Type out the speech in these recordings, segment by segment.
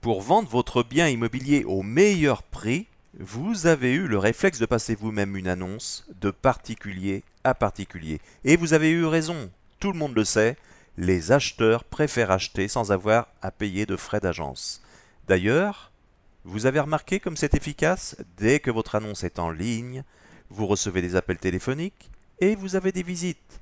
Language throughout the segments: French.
Pour vendre votre bien immobilier au meilleur prix, vous avez eu le réflexe de passer vous-même une annonce de particulier à particulier. Et vous avez eu raison, tout le monde le sait, les acheteurs préfèrent acheter sans avoir à payer de frais d'agence. D'ailleurs, vous avez remarqué comme c'est efficace? Dès que votre annonce est en ligne, vous recevez des appels téléphoniques et vous avez des visites.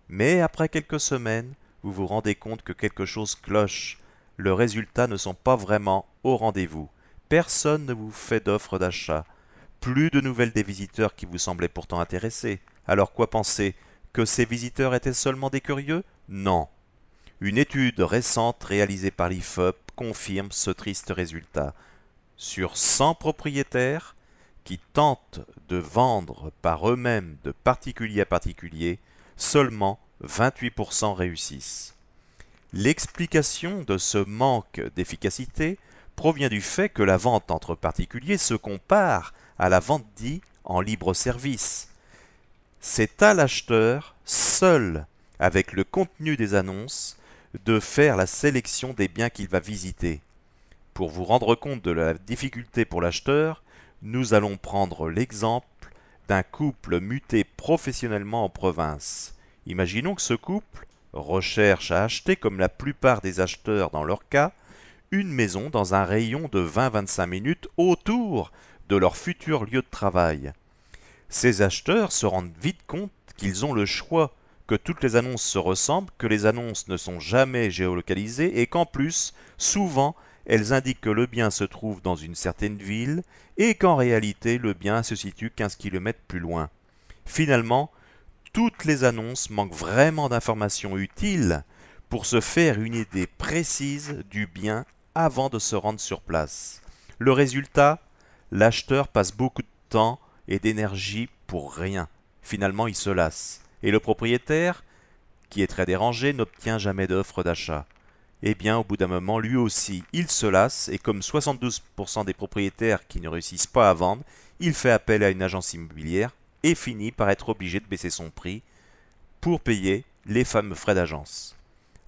Mais après quelques semaines, vous vous rendez compte que quelque chose cloche. Les résultats ne sont pas vraiment au rendez-vous. Personne ne vous fait d'offre d'achat. Plus de nouvelles des visiteurs qui vous semblaient pourtant intéressés. Alors quoi penser? Que ces visiteurs étaient seulement des curieux? Non. Une étude récente réalisée par l'IFOP confirme ce triste résultat. Sur 100 propriétaires qui tentent de vendre par eux-mêmes de particulier à particulier, seulement 28% réussissent. L'explication de ce manque d'efficacité provient du fait que la vente entre particuliers se compare à la vente dite en libre service. C'est à l'acheteur, seul, avec le contenu des annonces, de faire la sélection des biens qu'il va visiter. Pour vous rendre compte de la difficulté pour l'acheteur, nous allons prendre l'exemple d'un couple muté professionnellement en province. Imaginons que ce couple recherche à acheter, comme la plupart des acheteurs dans leur cas, une maison dans un rayon de 20-25 minutes autour de leur futur lieu de travail. Ces acheteurs se rendent vite compte qu'ils ont le choix, que toutes les annonces se ressemblent, que les annonces ne sont jamais géolocalisées et qu'en plus, souvent, elles indiquent que le bien se trouve dans une certaine ville et qu'en réalité, le bien se situe 15 km plus loin. Finalement, toutes les annonces manquent vraiment d'informations utiles pour se faire une idée précise du bien avant de se rendre sur place. Le résultat, l'acheteur passe beaucoup de temps et d'énergie pour rien. Finalement, il se lasse. Et le propriétaire, qui est très dérangé, n'obtient jamais d'offre d'achat. Eh bien, au bout d'un moment, lui aussi, il se lasse et comme 72% des propriétaires qui ne réussissent pas à vendre, il fait appel à une agence immobilière et finit par être obligé de baisser son prix pour payer les fameux frais d'agence.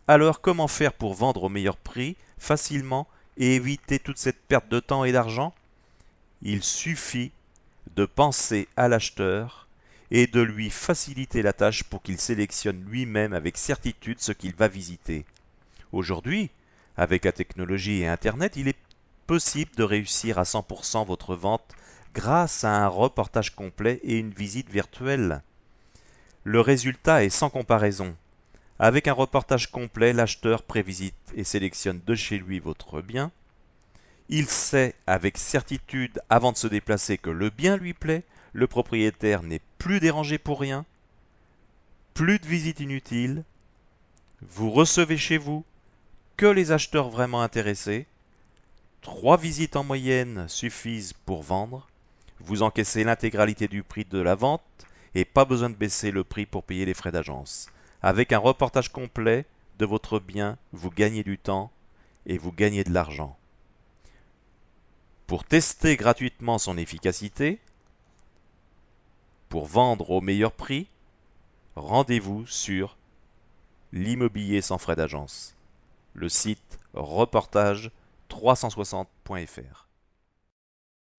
Alors, comment faire pour vendre au meilleur prix, facilement, et éviter toute cette perte de temps et d'argent? Il suffit de penser à l'acheteur et de lui faciliter la tâche pour qu'il sélectionne lui-même avec certitude ce qu'il va visiter. Aujourd'hui, avec la technologie et Internet, il est possible de réussir à 100% votre vente grâce à un reportage complet et une visite virtuelle. Le résultat est sans comparaison. Avec un reportage complet, l'acheteur prévisite et sélectionne de chez lui votre bien. Il sait avec certitude avant de se déplacer que le bien lui plaît, le propriétaire n'est plus dérangé pour rien, plus de visites inutiles, vous recevez chez vous que les acheteurs vraiment intéressés, 3 visites en moyenne suffisent pour vendre, vous encaissez l'intégralité du prix de la vente et pas besoin de baisser le prix pour payer les frais d'agence. Avec un reportage complet de votre bien, vous gagnez du temps et vous gagnez de l'argent. Pour tester gratuitement son efficacité, pour vendre au meilleur prix, rendez-vous sur l'immobilier sans frais d'agence, le site reportage360.fr.